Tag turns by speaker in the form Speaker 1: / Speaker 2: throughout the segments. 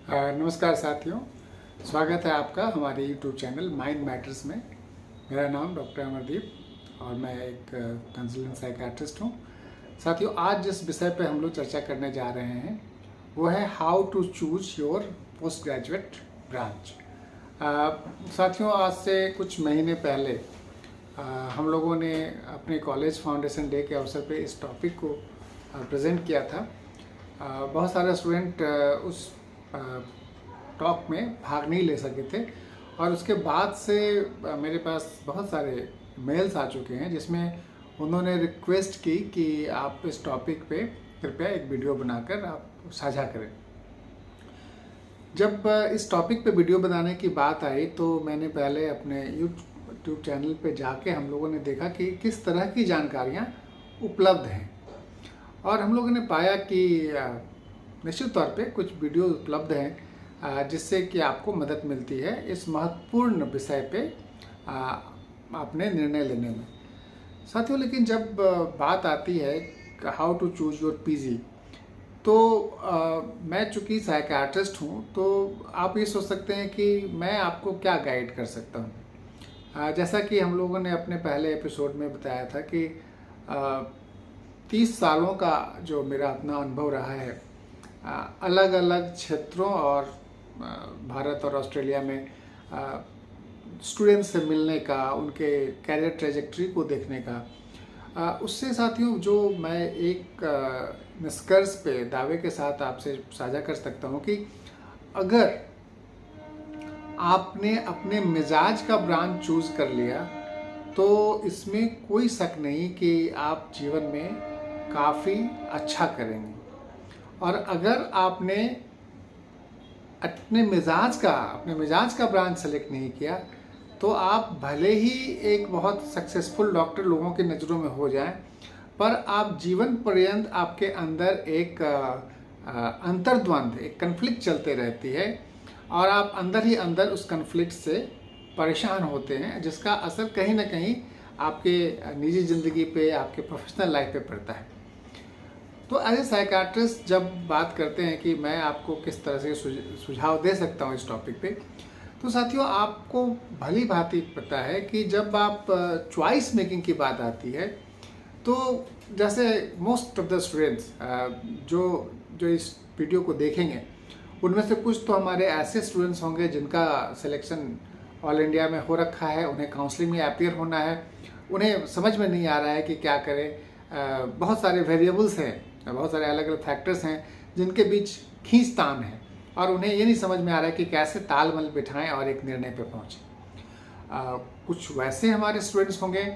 Speaker 1: नमस्कार साथियों, स्वागत है आपका हमारे यूट्यूब चैनल माइंड मैटर्स में। मेरा नाम डॉक्टर अमरदीप और मैं एक कंसल्टेंट साइकियाट्रिस्ट हूँ। साथियों, आज जिस विषय पे हम लोग चर्चा करने जा रहे हैं वो है how to choose your post graduate branch. साथियों, आज से कुछ महीने पहले हम लोगों ने अपने कॉलेज फाउंडेशन डे के अवसर पे इस टॉपिक को प्रेजेंट किया था। बहुत सारे स्टूडेंट उस टॉक में भाग नहीं ले सके थे और उसके बाद से मेरे पास बहुत सारे मेल्स आ चुके हैं जिसमें उन्होंने रिक्वेस्ट की कि आप इस टॉपिक पे कृपया एक वीडियो बनाकर आप साझा करें। जब इस टॉपिक पे वीडियो बनाने की बात आई तो मैंने पहले अपने यूट्यूब चैनल पे जाके हम लोगों ने देखा कि किस तरह की जानकारियाँ उपलब्ध हैं और हम लोगों ने पाया कि निश्चित तौर पे कुछ वीडियो उपलब्ध हैं जिससे कि आपको मदद मिलती है इस महत्वपूर्ण विषय पे अपने निर्णय लेने में। साथियों, लेकिन जब बात आती है how to choose your PG तो मैं चूँकि साइकियाट्रिस्ट हूँ तो आप ये सोच सकते हैं कि मैं आपको क्या गाइड कर सकता हूँ। जैसा कि हम लोगों ने अपने पहले एपिसोड में बताया था कि 30 सालों का जो मेरा अपना अनुभव रहा है अलग अलग क्षेत्रों और भारत और ऑस्ट्रेलिया में स्टूडेंट्स से मिलने का, उनके कैरियर ट्रेजेक्ट्री को देखने का, उससे साथियों जो मैं एक निष्कर्ष पे दावे के साथ आपसे साझा कर सकता हूँ कि अगर आपने अपने मिजाज का ब्रांच चूज कर लिया तो इसमें कोई शक नहीं कि आप जीवन में काफ़ी अच्छा करेंगे। और अगर आपने अपने मिजाज का ब्रांच सेलेक्ट नहीं किया तो आप भले ही एक बहुत सक्सेसफुल डॉक्टर लोगों की नज़रों में हो जाएं, पर आप जीवन पर्यंत आपके अंदर एक अंतर्द्वंद, एक कन्फ्लिक्ट चलते रहती है और आप अंदर ही अंदर उस कन्फ्लिक्ट से परेशान होते हैं, जिसका असर कहीं ना कहीं आपके निजी ज़िंदगी पे, आपके प्रोफेशनल लाइफ पे पड़ता है। तो एज ए साइकियाट्रिस्ट जब बात करते हैं कि मैं आपको किस तरह से सुझाव दे सकता हूँ इस टॉपिक पे, तो साथियों आपको भली भांति पता है कि जब आप चॉइस मेकिंग की बात आती है तो जैसे मोस्ट ऑफ द स्टूडेंट्स जो इस वीडियो को देखेंगे उनमें से कुछ तो हमारे ऐसे स्टूडेंट्स होंगे जिनका सिलेक्शन ऑल इंडिया में हो रखा है, उन्हें काउंसलिंग में अपीयर होना है, उन्हें समझ में नहीं आ रहा है कि क्या करें। बहुत सारे वेरिएबल्स हैं, बहुत सारे अलग अलग फैक्टर्स हैं जिनके बीच खींचतान है और उन्हें ये नहीं समझ में आ रहा है कि कैसे तालमेल बिठाएं और एक निर्णय पर पहुँचें। कुछ वैसे हमारे स्टूडेंट्स होंगे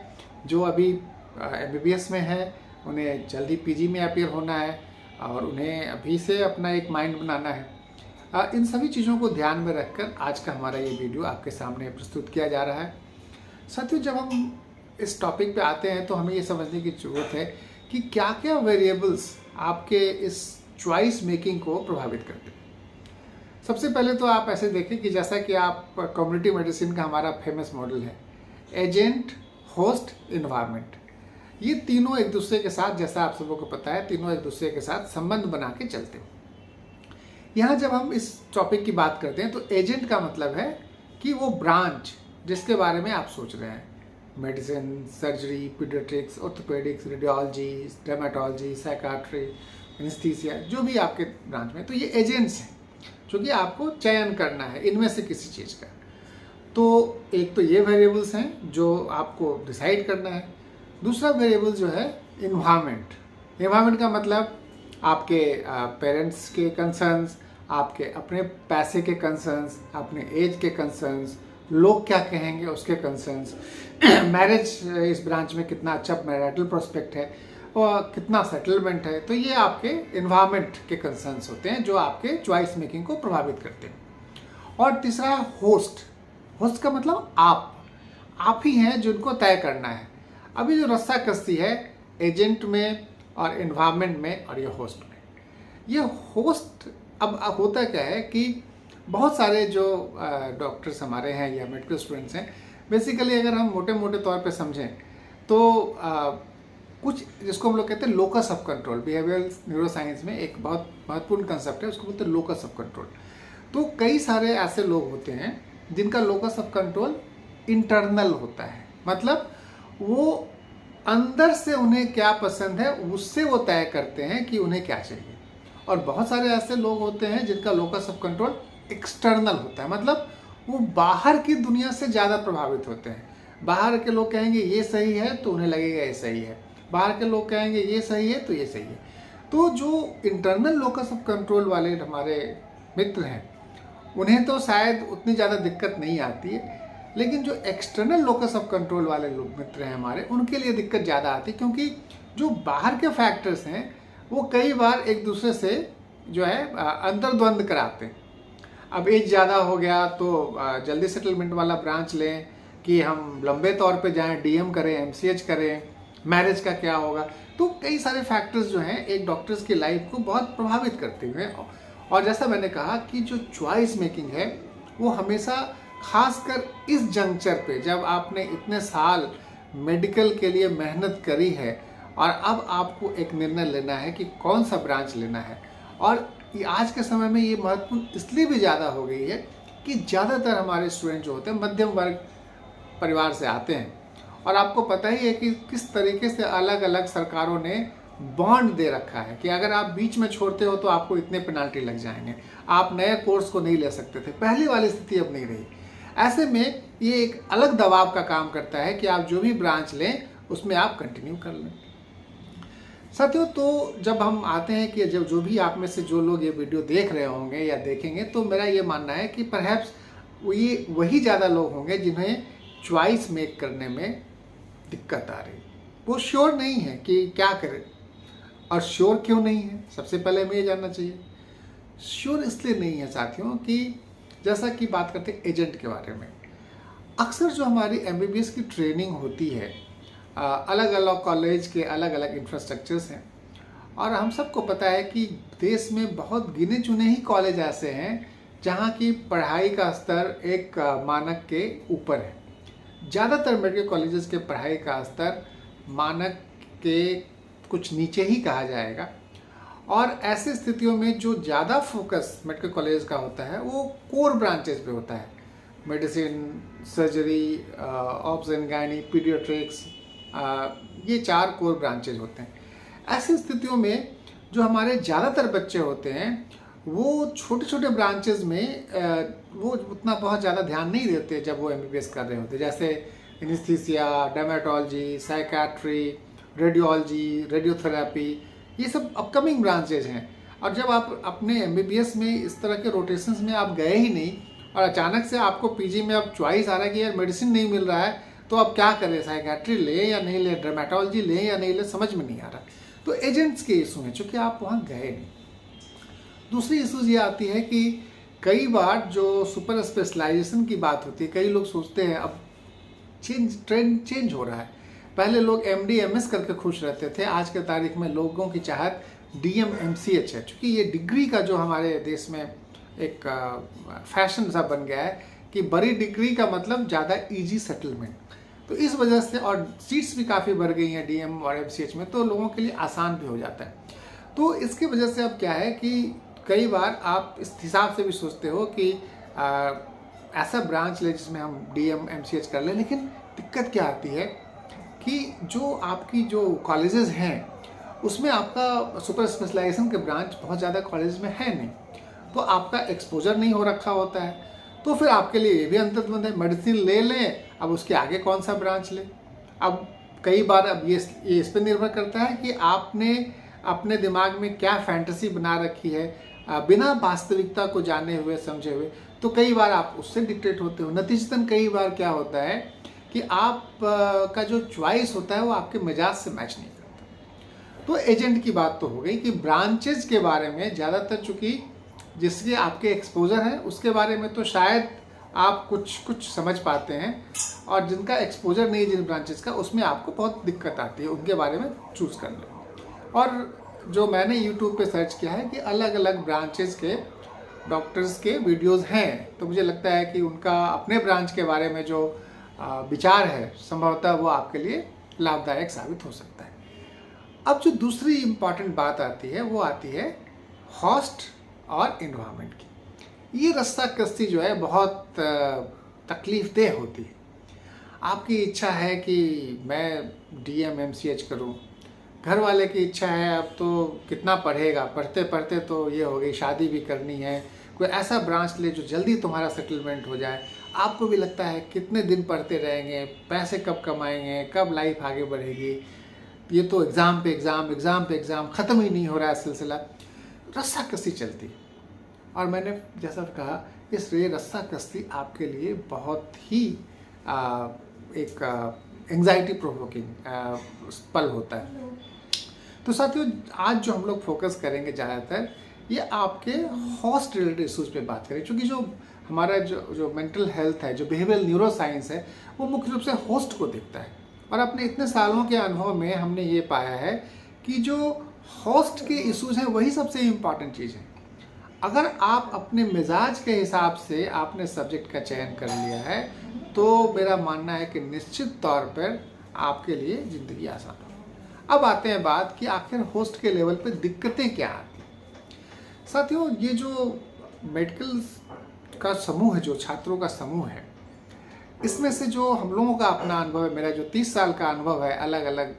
Speaker 1: जो अभी MBBS में हैं, उन्हें जल्दी PG में अपीयर होना है और उन्हें अभी से अपना एक माइंड बनाना है। इन सभी चीज़ों को ध्यान में रखकर आज का हमारा ये वीडियो आपके सामने प्रस्तुत किया जा रहा है। साथियों, जब हम इस टॉपिक पे आते हैं तो हमें ये समझने की ज़रूरत है कि क्या क्या वेरिएबल्स आपके इस चॉइस मेकिंग को प्रभावित करते हैं। सबसे पहले तो आप ऐसे देखें कि जैसा कि आप कम्युनिटी मेडिसिन का हमारा फेमस मॉडल है, एजेंट, होस्ट, इन्वायरमेंट, ये तीनों एक दूसरे के साथ, जैसा आप सबको पता है, तीनों एक दूसरे के साथ संबंध बना के चलते हैं। यहाँ जब हम इस टॉपिक की बात करते हैं तो एजेंट का मतलब है कि वो ब्रांच जिसके बारे में आप सोच रहे हैं, medicine, surgery, paediatrics, orthopaedics, radiology, dermatology, psychiatry, anaesthesia, जो भी आपके ब्रांच में, तो ये एजेंट्स हैं जो कि आपको चयन करना है इनमें से किसी चीज़ का। तो एक तो ये वेरिएबल्स हैं जो आपको डिसाइड करना है। दूसरा वेरिएबल जो है इन्वायरमेंट। इन्वायरमेंट का मतलब आपके पेरेंट्स के कंसर्न्स, आपके अपने पैसे के कंसर्न्स, अपने एज के कंसर्न्स, लोग क्या कहेंगे उसके कंसर्न्स, मैरिज इस ब्रांच में कितना अच्छा मैरिटल प्रोस्पेक्ट है और कितना सेटलमेंट है, तो ये आपके इन्वायरमेंट के कंसर्न्स होते हैं जो आपके चॉइस मेकिंग को प्रभावित करते हैं। और तीसरा है होस्ट। होस्ट का मतलब आप ही हैं जिनको तय करना है। अभी जो रस्साकसी है एजेंट में और इन्वायरमेंट में और ये होस्ट में, ये होस्ट अब होता क्या है कि बहुत सारे जो डॉक्टर्स हमारे हैं या मेडिकल स्टूडेंट्स हैं, बेसिकली अगर हम मोटे मोटे तौर पे समझें तो कुछ जिसको हम लोग कहते हैं locus of control, behavioural neuroscience में एक बहुत महत्वपूर्ण कंसेप्ट है, उसको बोलते हैं लोकस ऑफ कंट्रोल। तो कई सारे ऐसे लोग होते हैं जिनका लोकस ऑफ कंट्रोल इंटरनल होता है, मतलब वो अंदर से उन्हें क्या पसंद है उससे वो तय करते हैं कि उन्हें क्या चाहिए। और बहुत सारे ऐसे लोग होते हैं जिनका लोकस ऑफ कंट्रोल एक्सटर्नल होता है, मतलब वो बाहर की दुनिया से ज़्यादा प्रभावित होते हैं। बाहर के लोग कहेंगे ये सही है तो उन्हें लगेगा ये सही है, बाहर के लोग कहेंगे ये सही है तो ये सही है। तो जो इंटरनल लोकस ऑफ कंट्रोल वाले हमारे मित्र हैं उन्हें तो शायद उतनी ज़्यादा दिक्कत नहीं आती है, लेकिन जो एक्सटर्नल लोकस ऑफ कंट्रोल वाले लोग मित्र हैं हमारे, उनके लिए दिक्कत ज़्यादा आती है, क्योंकि जो बाहर के फैक्टर्स हैं वो कई बार एक दूसरे से जो है अंतर्द्वंद कराते हैं। अब एज ज़्यादा हो गया तो जल्दी सेटलमेंट वाला ब्रांच लें कि हम लंबे तौर पे जाएं, डीएम करें, एमसीएच करें, मैरिज का क्या होगा। तो कई सारे फैक्टर्स जो हैं एक डॉक्टर्स की लाइफ को बहुत प्रभावित करते हुए, और जैसा मैंने कहा कि जो चॉइस मेकिंग है वो हमेशा खासकर इस जंक्चर पे, जब आपने इतने साल मेडिकल के लिए मेहनत करी है और अब आपको एक निर्णय लेना है कि कौन सा ब्रांच लेना है। और आज के समय में ये महत्वपूर्ण इसलिए भी ज़्यादा हो गई है कि ज़्यादातर हमारे स्टूडेंट जो होते हैं मध्यम वर्ग परिवार से आते हैं, और आपको पता ही है कि किस तरीके से अलग अलग सरकारों ने बॉन्ड दे रखा है कि अगर आप बीच में छोड़ते हो तो आपको इतने पेनाल्टी लग जाएंगे, आप नए कोर्स को नहीं ले सकते थे। पहले वाली स्थिति अब नहीं रही। ऐसे में ये एक अलग दबाव का काम करता है कि आप जो भी ब्रांच लें उसमें आप कंटिन्यू कर लें। साथियों, तो जब हम आते हैं कि जब जो भी आप में से जो लोग ये वीडियो देख रहे होंगे या देखेंगे, तो मेरा ये मानना है कि परहैप्स ये वही ज़्यादा लोग होंगे जिन्हें चॉइस मेक करने में दिक्कत आ रही, वो श्योर नहीं है कि क्या करें। और श्योर क्यों नहीं है, सबसे पहले हमें ये जानना चाहिए। श्योर इसलिए नहीं है साथियों कि जैसा कि बात करते हैं एजेंट के बारे में, अक्सर जो हमारी एमबीबीएस की ट्रेनिंग होती है, अलग अलग कॉलेज के अलग अलग इंफ्रास्ट्रक्चर्स हैं, और हम सबको पता है कि देश में बहुत गिने चुने ही कॉलेज ऐसे हैं जहाँ की पढ़ाई का स्तर एक मानक के ऊपर है। ज़्यादातर मेडिकल कॉलेजेस के पढ़ाई का स्तर मानक के कुछ नीचे ही कहा जाएगा, और ऐसी स्थितियों में जो ज़्यादा फोकस मेडिकल कॉलेज का होता है वो कोर ब्रांचेस पे होता है। Medicine, surgery, obs and gynae, paediatrics, ये 4 कोर ब्रांचेज होते हैं। ऐसी स्थितियों में जो हमारे ज़्यादातर बच्चे होते हैं वो छोटे छोटे ब्रांचेज में वो उतना बहुत ज़्यादा ध्यान नहीं देते जब वो एमबीबीएस कर रहे होते, जैसे anaesthesia, dermatology, psychiatry, radiology, radiotherapy, ये सब अपकमिंग ब्रांचेज हैं। और जब आप अपने एमबीबीएस में इस तरह के रोटेशंस में आप गए ही नहीं और अचानक से आपको पीजी में अब चॉइस आ रहा है कि यार मेडिसिन नहीं मिल रहा है तो अब क्या करें, साइकेट्री ले या नहीं ले, डर्मेटोलॉजी ले या नहीं ले, समझ में नहीं आ रहा। तो एजेंट्स के इशू हैं चूँकि आप वहाँ गए नहीं। दूसरी इशूज़ ये आती है कि कई बार जो सुपर स्पेशलाइजेशन की बात होती है, कई लोग सोचते हैं अब ट्रेंड चेंज हो रहा है। पहले लोग एमडी एमएस करके खुश रहते थे, आज के तारीख में लोगों की चाहत डीएम एमसीएच है, क्योंकि ये डिग्री का जो हमारे देश में एक फैशन सा बन गया है कि बड़ी डिग्री का मतलब ज़्यादा इजी सेटलमेंट। तो इस वजह से, और सीट्स भी काफ़ी बढ़ गई हैं डीएम और एमसीएच में, तो लोगों के लिए आसान भी हो जाता है। तो इसकी वजह से अब क्या है कि कई बार आप इस हिसाब से भी सोचते हो कि ऐसा ब्रांच ले जिसमें हम डीएम एमसीएच कर लें, लेकिन दिक्कत क्या आती है कि जो आपकी जो कॉलेजेस हैं उसमें आपका सुपर स्पेशलाइजेशन के ब्रांच बहुत ज़्यादा कॉलेज में है नहीं, तो आपका एक्सपोजर नहीं हो रखा होता है। तो फिर आपके लिए ये भी अंतर्द्वंद है, मेडिसिन ले लें, अब उसके आगे कौन सा ब्रांच लें। अब कई बार अब ये इस पर निर्भर करता है कि आपने अपने दिमाग में क्या फैंटेसी बना रखी है, बिना वास्तविकता को जाने हुए समझे हुए, तो कई बार आप उससे डिक्टेट होते हो। नतीजतन कई बार क्या होता है कि आप का जो चॉइस होता है वो आपके मिजाज से मैच नहीं करता। तो एजेंट की बात तो हो गई कि ब्रांचेज के बारे में ज़्यादातर चूँकि जिसके आपके एक्सपोजर है उसके बारे में तो शायद आप कुछ समझ पाते हैं, और जिनका एक्सपोजर नहीं जिन ब्रांचेस का, उसमें आपको बहुत दिक्कत आती है, उनके बारे में चूज़ कर लो। और जो मैंने यूट्यूब पे सर्च किया है कि अलग अलग ब्रांचेस के डॉक्टर्स के वीडियोस हैं, तो मुझे लगता है कि उनका अपने ब्रांच के बारे में जो विचार है संभवतः वो आपके लिए लाभदायक साबित हो सकता है। अब जो दूसरी इम्पॉर्टेंट बात आती है वो आती है हॉस्ट और इन्वायरमेंट की। ये रस्सा कस्ती जो है बहुत तकलीफ देह होती है। आपकी इच्छा है कि मैं DMMCH करूं, घर वाले की इच्छा है अब तो कितना पढ़ेगा, पढ़ते पढ़ते तो ये हो गई, शादी भी करनी है, कोई ऐसा ब्रांच ले जो जल्दी तुम्हारा सेटलमेंट हो जाए। आपको भी लगता है कितने दिन पढ़ते रहेंगे, पैसे कब कमाएंगे, कब लाइफ आगे बढ़ेगी, ये तो एग्ज़ाम पे एग्ज़ाम, एग्ज़ाम पे एग्ज़ाम, ख़त्म ही नहीं हो रहा है सिलसिला। रस्सा कस्ती चलती है। और मैंने जैसा कहा, इस रस्सा कस्ती आपके लिए बहुत ही एक एंग्जाइटी प्रोवोकिंग पल होता है। तो साथियों, आज जो हम लोग फोकस करेंगे ज़्यादातर ये आपके होस्ट रिलेटेड इशूज़ पे बात करें, क्योंकि जो हमारा जो मेंटल हेल्थ है, जो बिहेवियरल न्यूरो साइंस है, वो मुख्य रूप से होस्ट को देखता है। और अपने इतने सालों के अनुभव में हमने ये पाया है कि जो होस्ट के इश्यूज हैं वही सबसे इम्पॉर्टेंट चीज़ है। अगर आप अपने मिजाज के हिसाब से आपने सब्जेक्ट का चयन कर लिया है तो मेरा मानना है कि निश्चित तौर पर आपके लिए ज़िंदगी आसान हो। अब आते हैं बात कि आखिर होस्ट के लेवल पे दिक्कतें क्या आती हैं। साथियों, ये जो मेडिकल का समूह है, जो छात्रों का समूह है, इसमें से जो हम लोगों का अपना अनुभव है, मेरा जो 30 साल का अनुभव है अलग अलग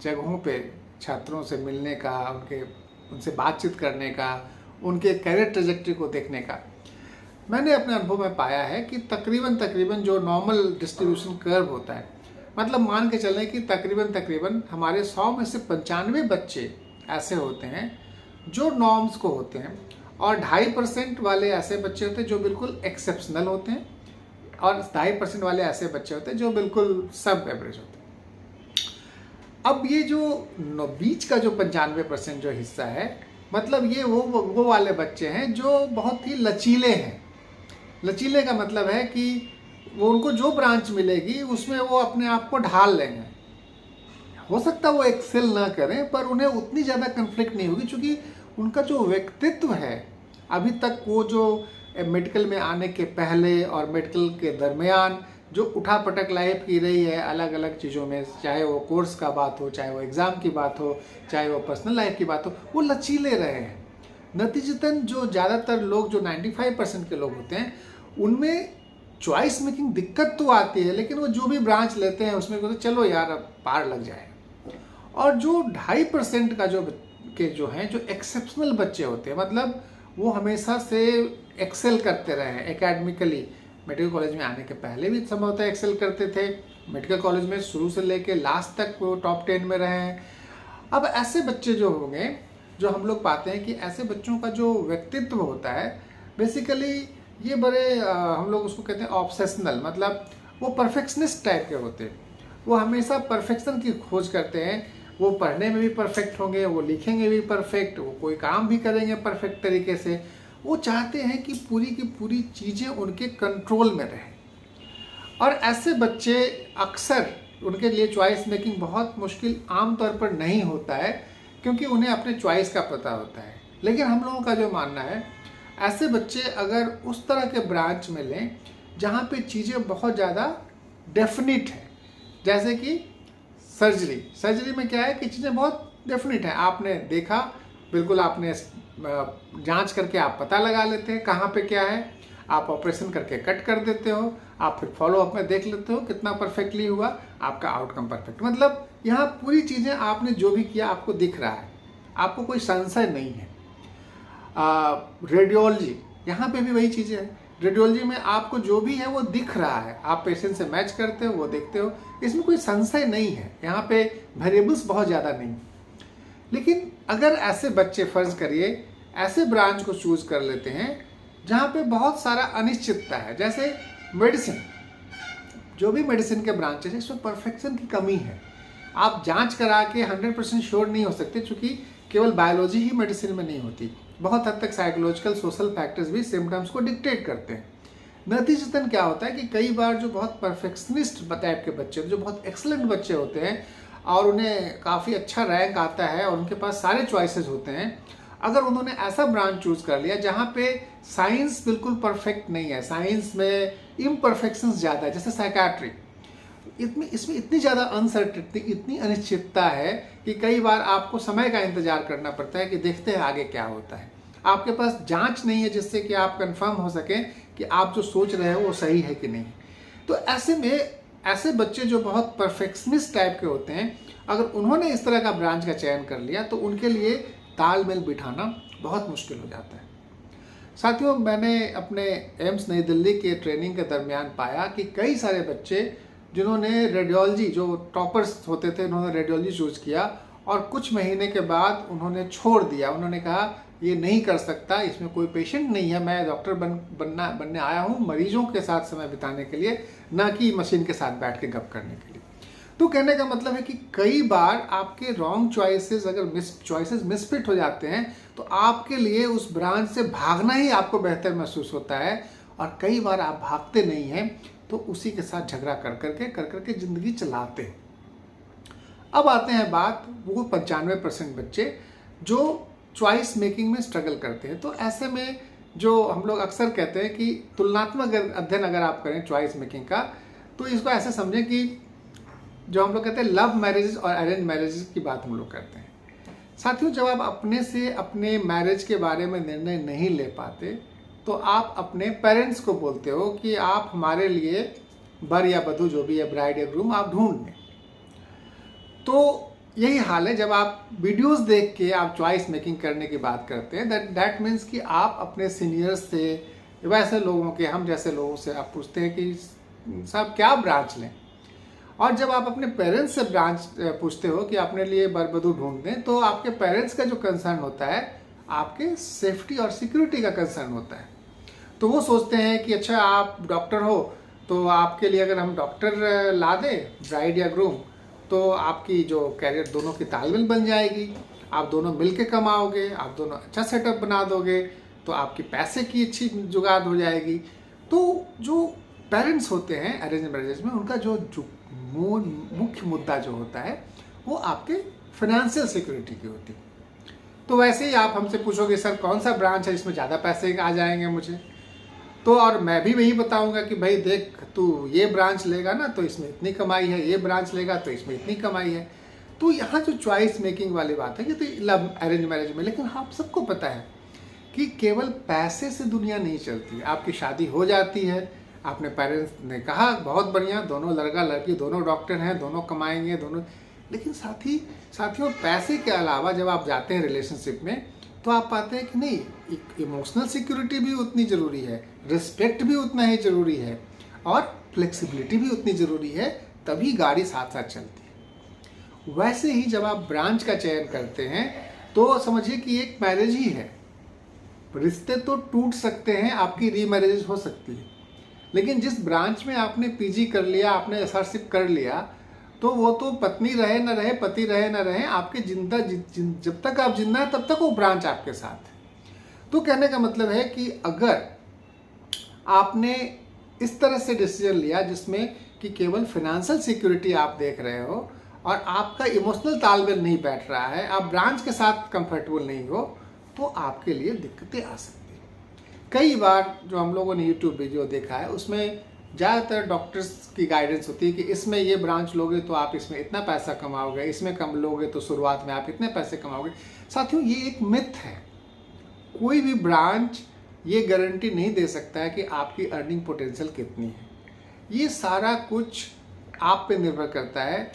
Speaker 1: जगहों पे छात्रों से मिलने का, उनसे बातचीत करने का, उनके करियर ट्रेजेक्टरी को देखने का, मैंने अपने अनुभव में पाया है कि तकरीबन जो नॉर्मल डिस्ट्रीब्यूशन कर्व होता है, मतलब मान के चलें कि तकरीबन हमारे 100 में से 95 बच्चे ऐसे होते हैं जो नॉर्म्स को होते हैं, और 2.5% वाले ऐसे बच्चे होते हैं जो बिल्कुल एक्सेप्शनल होते हैं, और 2.5% वाले ऐसे बच्चे होते हैं जो बिल्कुल सब एवरेज होते हैं। अब ये जो बीच का जो 95% जो हिस्सा है, मतलब ये वो वाले बच्चे हैं जो बहुत ही लचीले हैं। लचीले का मतलब है कि वो उनको जो ब्रांच मिलेगी उसमें वो अपने आप को ढाल लेंगे। हो सकता है वो एक्सेल ना करें, पर उन्हें उतनी ज़्यादा कन्फ्लिक्ट नहीं होगी, क्योंकि उनका जो व्यक्तित्व है, अभी तक वो जो मेडिकल में आने के पहले और मेडिकल के दरमियान जो उठापटक लाइफ की रही है अलग अलग चीज़ों में, चाहे वो कोर्स का बात हो, चाहे वो एग्ज़ाम की बात हो, चाहे वो पर्सनल लाइफ की बात हो, वो लचीले रहे हैं। नतीजतन जो ज़्यादातर लोग, जो 95% के लोग होते हैं, उनमें चॉइस मेकिंग दिक्कत तो आती है, लेकिन वो जो भी ब्रांच लेते हैं उसमें कहते चलो यार अब पार लग जाए। और जो 2.5% का जो हैं, जो एक्सेप्शनल बच्चे होते हैं, मतलब वो हमेशा से एक्सेल करते रहे हैं एकेडमिकली। मेडिकल कॉलेज में आने के पहले भी संभवतः एक्सेल करते थे, मेडिकल कॉलेज में शुरू से लेके लास्ट तक वो टॉप 10 में रहे हैं। अब ऐसे बच्चे जो होंगे, जो हम लोग पाते हैं कि ऐसे बच्चों का जो व्यक्तित्व होता है, बेसिकली ये बड़े हम लोग उसको कहते हैं ऑब्सेशनल, मतलब वो परफेक्शनिस्ट टाइप के होते हैं। वो हमेशा परफेक्शन की खोज करते हैं। वो पढ़ने में भी परफेक्ट होंगे, वो लिखेंगे भी परफेक्ट, वो कोई काम भी करेंगे परफेक्ट तरीके से। वो चाहते हैं कि पूरी की पूरी चीज़ें उनके कंट्रोल में रहें। और ऐसे बच्चे अक्सर, उनके लिए चॉइस मेकिंग बहुत मुश्किल आमतौर पर नहीं होता है, क्योंकि उन्हें अपने चॉइस का पता होता है। लेकिन हम लोगों का जो मानना है, ऐसे बच्चे अगर उस तरह के ब्रांच में लें जहाँ पे चीज़ें बहुत ज़्यादा डेफिनिट हैं, जैसे कि सर्जरी में क्या है कि चीज़ें बहुत डेफिनिट हैं, आपने देखा, बिल्कुल आपने जांच करके आप पता लगा लेते हैं कहाँ पे क्या है, आप ऑपरेशन करके कट कर देते हो, आप फिर फॉलो अप में देख लेते हो कितना परफेक्टली हुआ, आपका आउटकम परफेक्ट। मतलब यहाँ पूरी चीज़ें आपने जो भी किया आपको दिख रहा है, आपको कोई संशय नहीं है। रेडियोलॉजी, यहाँ पे भी वही चीज़ें हैं। रेडियोलॉजी में आपको जो भी है वो दिख रहा है, आप पेशेंट से मैच करते हो, वो देखते हो, इसमें कोई संशय नहीं है, यहाँ पे वेरिएबल्स बहुत ज़्यादा नहीं। लेकिन अगर ऐसे बच्चे, फर्ज करिए, ऐसे ब्रांच को चूज कर लेते हैं जहाँ पे बहुत सारा अनिश्चितता है, जैसे मेडिसिन, जो भी मेडिसिन के ब्रांचेस हैं इसमें परफेक्शन की कमी है। आप जांच करा के 100% श्योर नहीं हो सकते, क्योंकि केवल बायोलॉजी ही मेडिसिन में नहीं होती, बहुत हद तक साइकोलॉजिकल, सोशल फैक्टर्स भी सिम्टम्स को डिक्टेट करते हैं। नतीजतन क्या होता है कि कई बार जो बहुत परफेक्शनिस्ट टाइप के बच्चे, जो बहुत एक्सलेंट बच्चे होते हैं और उन्हें काफ़ी अच्छा रैंक आता है और उनके पास सारे चॉइसेस होते हैं, अगर उन्होंने ऐसा ब्रांच चूज कर लिया जहाँ पे साइंस बिल्कुल परफेक्ट नहीं है, साइंस में इम्परफेक्शंस ज़्यादा है, जैसे साइकाट्री, इसमें इतनी ज़्यादा अनसर्टेनिटी, इतनी अनिश्चितता है कि कई बार आपको समय का इंतजार करना पड़ता है कि देखते हैं आगे क्या होता है। आपके पास जांच नहीं है जिससे कि आप कंफर्म हो सकें कि आप जो सोच रहे हो वो सही है कि नहीं। तो ऐसे में ऐसे बच्चे जो बहुत परफेक्शनिस्ट टाइप के होते हैं, अगर उन्होंने इस तरह का ब्रांच का चयन कर लिया तो उनके लिए तालमेल बिठाना बहुत मुश्किल हो जाता है। साथियों, मैंने अपने एम्स नई दिल्ली के ट्रेनिंग के दरमियान पाया कि कई सारे बच्चे जिन्होंने रेडियोलॉजी, जो टॉपर्स होते थे, उन्होंने रेडियोलॉजी चूज़ किया और कुछ महीने के बाद उन्होंने छोड़ दिया। उन्होंने कहा ये नहीं कर सकता, इसमें कोई पेशेंट नहीं है, मैं डॉक्टर बनने आया हूँ मरीजों के साथ समय बिताने के लिए, ना कि मशीन के साथ बैठ के गप करने के लिए। तो कहने का मतलब है कि कई बार आपके रॉन्ग चॉइसेस, अगर चॉइसेस मिसफिट हो जाते हैं तो आपके लिए उस ब्रांच से भागना ही आपको बेहतर महसूस होता है, और कई बार आप भागते नहीं हैं तो उसी के साथ झगड़ा कर करके ज़िंदगी चलाते हैं। अब आते हैं बात वो 95% बच्चे जो चॉइस मेकिंग में स्ट्रगल करते हैं। तो ऐसे में जो हम लोग अक्सर कहते हैं कि तुलनात्मक अध्ययन अगर आप करें चॉइस मेकिंग का, तो इसको ऐसे समझें कि जो हम लोग कहते हैं लव मैरिजेस और अरेंज मैरिजेस की बात हम लोग करते हैं। साथियों, जब आप अपने से अपने मैरिज के बारे में निर्णय नहीं ले पाते तो आप अपने पेरेंट्स को बोलते हो कि आप हमारे लिए वर या वधू, जो भी है, ब्राइड या ग्रूम, आप ढूंढ लें। तो यही हाल है जब आप वीडियोस देख के आप चॉइस मेकिंग करने की बात करते हैं। दैट मीन्स कि आप अपने सीनियर्स से, वैसे लोगों के, हम जैसे लोगों से आप पूछते हैं कि साहब क्या ब्रांच लें। और जब आप अपने पेरेंट्स से ब्रांच पूछते हो कि अपने लिए वर वधू ढूंढ दें, तो आपके पेरेंट्स का जो कंसर्न होता है आपके सेफ्टी और सिक्योरिटी का कंसर्न होता है। तो वो सोचते हैं कि अच्छा आप डॉक्टर हो तो आपके लिए अगर हम डॉक्टर ला दें, ब्राइड या ग्रूम, तो आपकी जो कैरियर, दोनों की तालमेल बन जाएगी, आप दोनों मिल के कमाओगे, आप दोनों अच्छा सेटअप बना दोगे, तो आपकी पैसे की अच्छी जुगाड़ हो जाएगी। तो जो पेरेंट्स होते हैं अरेंज मैरिजेज में, उनका जो मुख्य मुद्दा जो होता है वो आपके फाइनेंशियल सिक्योरिटी की होती है। तो वैसे ही आप हमसे पूछोगे सर कौन सा ब्रांच है जिसमें ज़्यादा पैसे आ जाएंगे मुझे, तो और मैं भी वही बताऊंगा कि भाई देख, तू ये ब्रांच लेगा ना तो इसमें इतनी कमाई है, ये ब्रांच लेगा तो इसमें इतनी कमाई है। तो यहाँ जो चॉइस मेकिंग वाली बात है कि तो लव अरेंज मैरिज में, लेकिन आप सबको पता है कि केवल पैसे से दुनिया नहीं चलती। आपकी शादी हो जाती है, आपने पेरेंट्स ने कहा बहुत बढ़िया, दोनों लड़का लड़की दोनों डॉक्टर हैं, दोनों कमाएंगे दोनों, लेकिन साथियों पैसे के अलावा जब आप जाते हैं रिलेशनशिप में तो आप पाते हैं कि नहीं, इमोशनल सिक्योरिटी भी उतनी ज़रूरी है, रिस्पेक्ट भी उतना ही ज़रूरी है, और फ्लेक्सिबिलिटी भी उतनी ज़रूरी है, तभी गाड़ी साथ साथ चलती है। वैसे ही जब आप ब्रांच का चयन करते हैं तो समझिए कि एक मैरिज ही है। रिश्ते तो टूट सकते हैं, आपकी रीमैरिज हो सकती है, लेकिन जिस ब्रांच में आपने पीजी कर लिया, आपने एसआरशिप कर लिया, तो वो तो पत्नी रहे न रहे, पति रहे न रहे, आपके जब तक आप जिंदा हैं तब तक वो ब्रांच आपके साथ है। तो कहने का मतलब है कि अगर आपने इस तरह से डिसीजन लिया जिसमें कि केवल फाइनेंशियल सिक्योरिटी आप देख रहे हो और आपका इमोशनल तालमेल नहीं बैठ रहा है, आप ब्रांच के साथ कंफर्टेबल नहीं हो, तो आपके लिए दिक्कतें आ सकती हैं। कई बार जो हम लोगों ने यूट्यूब वीडियो देखा है उसमें ज़्यादातर डॉक्टर्स की गाइडेंस होती है कि इसमें ये ब्रांच लोगे तो आप इसमें इतना पैसा कमाओगे, इसमें कम लोगे तो शुरुआत में आप इतने पैसे कमाओगे। साथियों, ये एक मिथ है। कोई भी ब्रांच ये गारंटी नहीं दे सकता है कि आपकी अर्निंग पोटेंशियल कितनी है। ये सारा कुछ आप पे निर्भर करता है।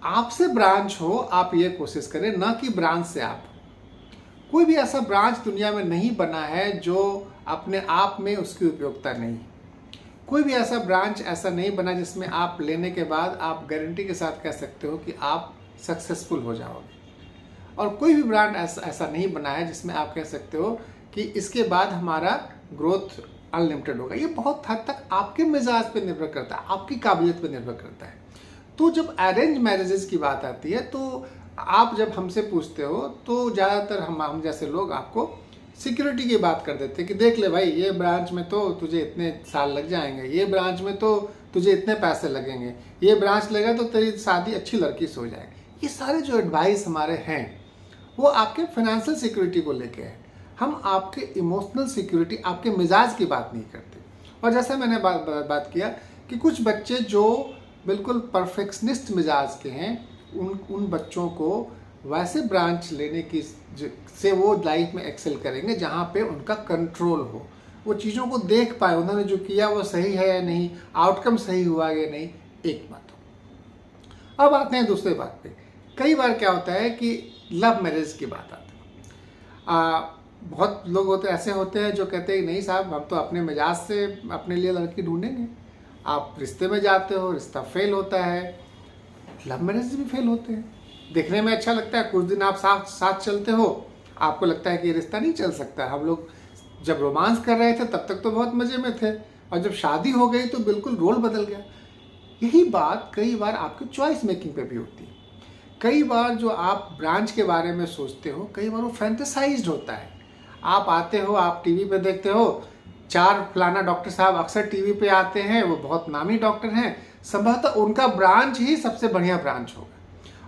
Speaker 1: आपसे ब्रांच हो, आप ये कोशिश करें, ना कि ब्रांच से आप। कोई भी ऐसा ब्रांच दुनिया में नहीं बना है जो अपने आप में उसकी उपयोगिता नहीं। कोई भी ऐसा ब्रांच ऐसा नहीं बना जिसमें आप लेने के बाद आप गारंटी के साथ कह सकते हो कि आप सक्सेसफुल हो जाओगे। और कोई भी ब्रांड ऐसा नहीं बना है जिसमें आप कह सकते हो कि इसके बाद हमारा ग्रोथ अनलिमिटेड होगा। ये बहुत हद तक आपके मिजाज पे निर्भर करता है, आपकी काबिलियत पे निर्भर करता है। तो जब अरेंज मैरिजेस की बात आती है तो आप जब हमसे पूछते हो तो ज़्यादातर हम जैसे लोग आपको सिक्योरिटी की बात कर देते हैं कि देख ले भाई, ये ब्रांच में तो तुझे इतने साल लग जाएंगे, ये ब्रांच में तो तुझे इतने पैसे लगेंगे, ये ब्रांच लेगा तो तेरी शादी अच्छी लड़की से हो जाएगी। ये सारे जो एडवाइस हमारे हैं वो आपके फाइनेंशियल सिक्योरिटी को लेके है। हम आपके इमोशनल सिक्योरिटी, आपके मिजाज की बात नहीं करते। और जैसे मैंने बात किया कि कुछ बच्चे जो बिल्कुल परफेक्शनिस्ट मिजाज के हैं, उन बच्चों को वैसे ब्रांच लेने की से वो लाइफ में एक्सेल करेंगे जहाँ पे उनका कंट्रोल हो, वो चीज़ों को देख पाए, उन्होंने जो किया वो सही है या नहीं, आउटकम सही हुआ या नहीं। एक बात हो। अब आते हैं दूसरे बात पे। कई बार क्या होता है कि लव मैरिज की बात आती है। बहुत लोग ऐसे होते हैं जो कहते हैं नहीं साहब, हम तो अपने मिजाज से अपने लिए लड़की ढूंढेंगे। आप रिश्ते में जाते हो, रिश्ता फेल होता है, लव मैरिज भी फेल होते हैं। देखने में अच्छा लगता है, कुछ दिन आप साथ चलते हो, आपको लगता है कि ये रिश्ता नहीं चल सकता। हम लोग जब रोमांस कर रहे थे तब तक तो बहुत मज़े में थे, और जब शादी हो गई तो बिल्कुल रोल बदल गया। यही बात कई बार आपकी चॉइस मेकिंग पे भी होती है। कई बार जो आप ब्रांच के बारे में सोचते हो, कई बार वो फैंटेसाइज्ड होता है। आप आते हो, आप टीवी पे देखते हो, 4 फलाना डॉक्टर साहब अक्सर टीवी पे आते हैं, वो बहुत नामी डॉक्टर हैं, संभवतः उनका ब्रांच ही सबसे बढ़िया ब्रांच होगा,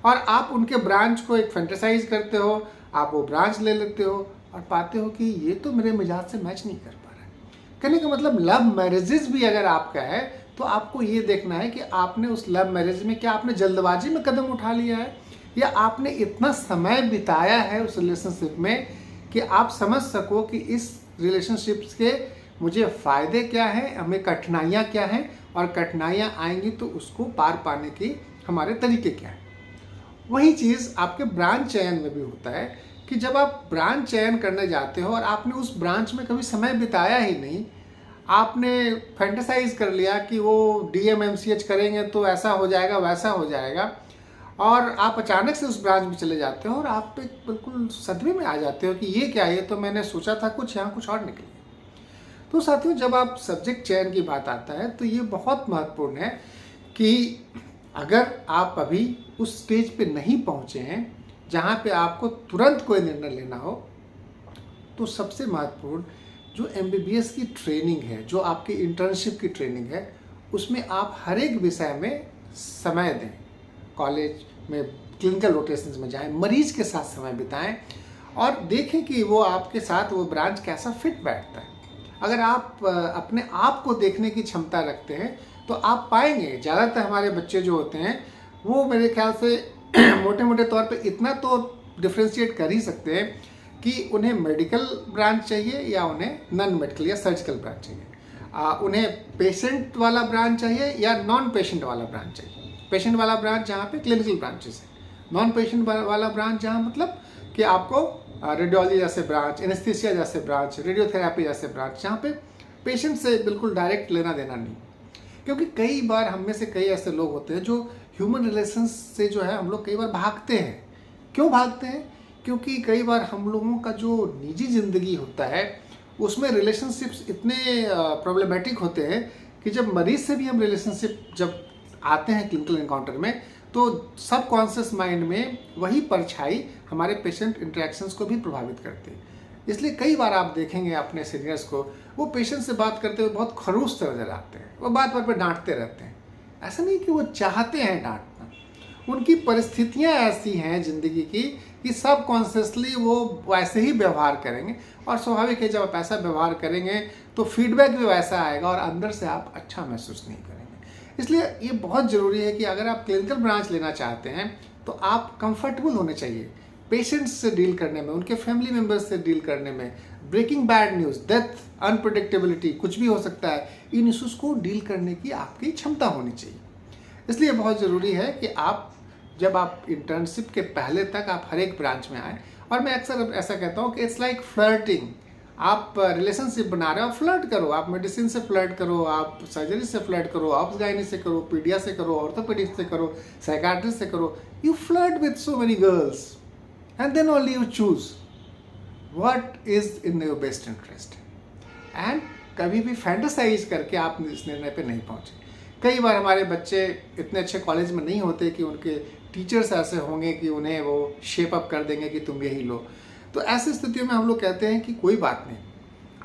Speaker 1: और आप उनके ब्रांच को एक फैंटेसाइज करते हो, आप वो ब्रांच ले लेते हो और पाते हो कि ये तो मेरे मिजाज से मैच नहीं कर पा रहा है। कहने का मतलब लव मैरिजेस भी अगर आपका है तो आपको ये देखना है कि आपने उस लव मैरिज में क्या आपने जल्दबाजी में कदम उठा लिया है, या आपने इतना समय बिताया है उस रिलेशनशिप में कि आप समझ सको कि इस रिलेशनशिप्स के मुझे फ़ायदे क्या हैं, हमें कठिनाइयाँ क्या हैं, और कठिनाइयाँ आएंगी तो उसको पार पाने की हमारे तरीके क्या हैं। वही चीज़ आपके ब्रांच चयन में भी होता है कि जब आप ब्रांच चयन करने जाते हो और आपने उस ब्रांच में कभी समय बिताया ही नहीं, आपने फैंटेसाइज कर लिया कि वो DMMCH करेंगे तो ऐसा हो जाएगा, वैसा हो जाएगा, और आप अचानक से उस ब्रांच में चले जाते हो और आप बिल्कुल सदमे में आ जाते हो कि ये क्या है, ये तो मैंने सोचा था कुछ, यहाँ कुछ और निकल गया। तो साथियों, जब आप सब्जेक्ट चयन की बात आता है तो ये बहुत महत्वपूर्ण है कि अगर आप अभी उस स्टेज पे नहीं पहुँचे हैं जहाँ पे आपको तुरंत कोई निर्णय लेना हो, तो सबसे महत्वपूर्ण जो MBBS की ट्रेनिंग है, जो आपकी इंटर्नशिप की ट्रेनिंग है, उसमें आप हर एक विषय में समय दें। कॉलेज में क्लिनिकल रोटेशंस में जाएं, मरीज के साथ समय बिताएं और देखें कि वो आपके साथ वो ब्रांच कैसा फिट बैठता है। अगर आप अपने आप को देखने की क्षमता रखते हैं तो आप पाएंगे ज़्यादातर हमारे बच्चे जो होते हैं वो मेरे ख्याल से मोटे मोटे तौर पे इतना तो डिफ्रेंशिएट कर ही सकते हैं कि उन्हें मेडिकल ब्रांच चाहिए या उन्हें नॉन मेडिकल या सर्जिकल ब्रांच चाहिए, उन्हें पेशेंट वाला ब्रांच चाहिए या नॉन पेशेंट वाला ब्रांच चाहिए। पेशेंट वाला ब्रांच जहाँ पे क्लिनिकल ब्रांचेस है, नॉन पेशेंट वाला ब्रांच जहाँ मतलब कि आपको रेडियोलॉजी जैसे ब्रांच, एनेस्थीसिया जैसे ब्रांच, रेडियोथेरेपी जैसे ब्रांच, जहाँ पे पेशेंट से बिल्कुल डायरेक्ट लेना देना नहीं। क्योंकि कई बार हम में से कई ऐसे लोग होते हैं जो ह्यूमन रिलेशंस से जो है हम लोग कई बार भागते हैं। क्यों भागते हैं? क्योंकि कई बार हम लोगों का जो निजी ज़िंदगी होता है उसमें रिलेशनशिप्स इतने प्रॉब्लमेटिक होते हैं कि जब मरीज से भी हम रिलेशनशिप जब आते हैं क्लिनिकल एनकाउंटर में, तो सब कॉन्शियस माइंड में वही परछाई हमारे पेशेंट इंटरेक्शंस को भी प्रभावित करती है। इसलिए कई बार आप देखेंगे अपने सीनियर्स को, वो पेशेंट से बात करते हुए बहुत खड़ूस से नजर आते हैं, वो बात बात पर डांटते रहते हैं। ऐसा नहीं कि वो चाहते हैं डांटना, उनकी परिस्थितियां ऐसी हैं ज़िंदगी की कि सब कॉन्शियसली वो वैसे ही व्यवहार करेंगे, और स्वाभाविक है जब आप ऐसा व्यवहार करेंगे तो फीडबैक भी वैसा आएगा और अंदर से आप अच्छा महसूस नहीं करेंगे। इसलिए ये बहुत ज़रूरी है कि अगर आप क्लिनिकल ब्रांच लेना चाहते हैं तो आप कंफर्टेबल होने चाहिए पेशेंट्स से डील करने में, उनके फैमिली मेम्बर्स से डील करने में। Breaking bad news, death, unpredictability, कुछ भी हो सकता है, इन इशूज़ को डील करने की आपकी क्षमता होनी चाहिए। इसलिए बहुत ज़रूरी है कि आप जब आप इंटर्नशिप के पहले तक आप हर एक ब्रांच में आएँ। और मैं अक्सर ऐसा कहता हूँ कि इट्स लाइक फ्लर्टिंग। आप रिलेशनशिप बना रहे हो, फ्लर्ट करो, आप मेडिसिन से फ्लर्ट करो, आप सर्जरी से फ्लर्ट करो, ऑब्स गायनी से करो, पीडिया से करो, ऑर्थोपेडिक्स से करो, साइकाट्रिस्ट से करो। You flirt with so many girls and then only you choose what is in your best interest, and कभी भी फैंटेसाइज करके आप इस निर्णय पे नहीं पहुंचे। कई बार हमारे बच्चे इतने अच्छे कॉलेज में नहीं होते कि उनके टीचर्स ऐसे होंगे कि उन्हें वो शेप अप कर देंगे कि तुम यही लो। तो ऐसी स्थितियों में हम लोग कहते हैं कि कोई बात नहीं,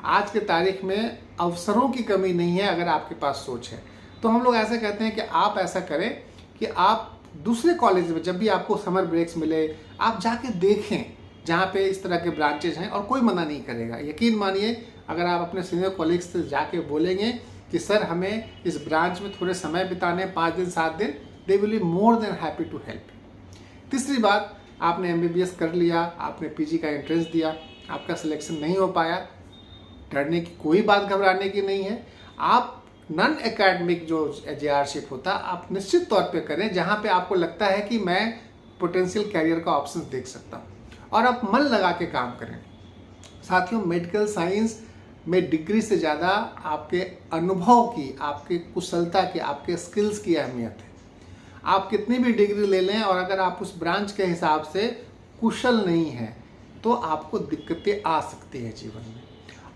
Speaker 1: आज के तारीख में अवसरों की कमी नहीं है अगर आपके पास सोच है। तो हम लोग ऐसा कहते हैं कि आप ऐसा करें कि आप दूसरे कॉलेज में जब भी आपको समर ब्रेक्स मिले, आप जाके देखें जहाँ पे इस तरह के ब्रांचेज हैं, और कोई मना नहीं करेगा। यकीन मानिए, अगर आप अपने सीनियर कॉलीग्स से जाके बोलेंगे कि सर हमें इस ब्रांच में थोड़े समय बिताने 5 दिन 7 दिन, they will be more than happy to help. तीसरी बात आपने MBBS कर लिया, आपने PG का एंट्रेंस दिया, आपका सिलेक्शन नहीं हो पाया, डरने की कोई बात, घबराने की नहीं है। आप नॉन एकेडमिक जो JR होता है आप निश्चित तौर पे करें, जहाँ पे आपको लगता है कि मैं पोटेंशियल कैरियर का ऑप्शन देख सकता हूँ, और आप मन लगा के काम करें। साथियों, मेडिकल साइंस में डिग्री से ज़्यादा आपके अनुभव की, आपके कुशलता की, आपके स्किल्स की अहमियत है। आप कितनी भी डिग्री ले लें और अगर आप उस ब्रांच के हिसाब से कुशल नहीं हैं तो आपको दिक्कतें आ सकती है जीवन में।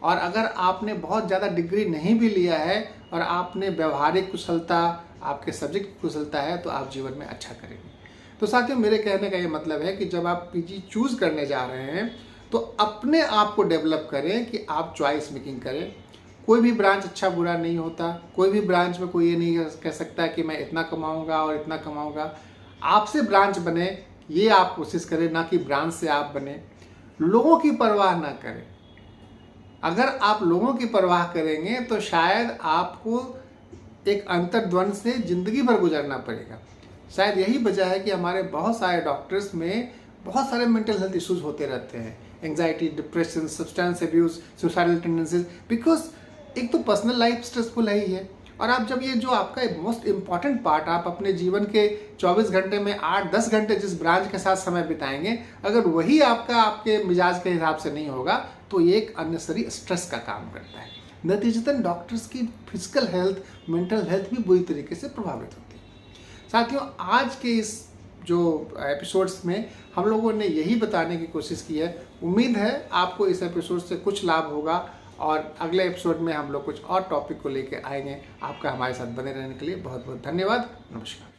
Speaker 1: और अगर आपने बहुत ज़्यादा डिग्री नहीं भी लिया है और आपने व्यवहारिक कुशलता, आपके सब्जेक्ट की कुशलता है, तो आप जीवन में अच्छा करेंगे। तो साथियों, मेरे कहने का ये मतलब है कि जब आप PG चूज़ करने जा रहे हैं तो अपने आप को डेवलप करें कि आप चॉइस मेकिंग करें। कोई भी ब्रांच अच्छा बुरा नहीं होता, कोई भी ब्रांच में कोई ये नहीं कह सकता कि मैं इतना कमाऊंगा और इतना कमाऊंगा। आपसे ब्रांच बने ये आप कोशिश करें, ना कि ब्रांच से आप बने। लोगों की परवाह ना करें। अगर आप लोगों की परवाह करेंगे तो शायद आपको एक अंतर्द्वंद से ज़िंदगी भर गुजरना पड़ेगा। शायद यही वजह है कि हमारे बहुत सारे डॉक्टर्स में बहुत सारे मेंटल हेल्थ इश्यूज होते रहते हैं, anxiety, depression, substance abuse, suicidal tendencies, because एक तो पर्सनल लाइफ स्ट्रेसफुल है ही है, और आप जब ये जो आपका मोस्ट इम्पॉर्टेंट पार्ट, आप अपने जीवन के 24 घंटे में 8-10 घंटे जिस ब्रांच के साथ समय बिताएंगे, अगर वही आपके मिजाज के हिसाब से नहीं होगा तो ये एक अननेसेसरी स्ट्रेस का काम करता है। नतीजतन डॉक्टर्स की फिजिकल हेल्थ, मेंटल हेल्थ भी बुरी तरीके से प्रभावित होती है। साथियों, आज के इस जो एपिसोड्स में हम लोगों ने यही बताने की कोशिश की है। उम्मीद है आपको इस एपिसोड से कुछ लाभ होगा, और अगले एपिसोड में हम लोग कुछ और टॉपिक को लेकर आएंगे। आपका हमारे साथ बने रहने के लिए बहुत बहुत धन्यवाद। नमस्कार।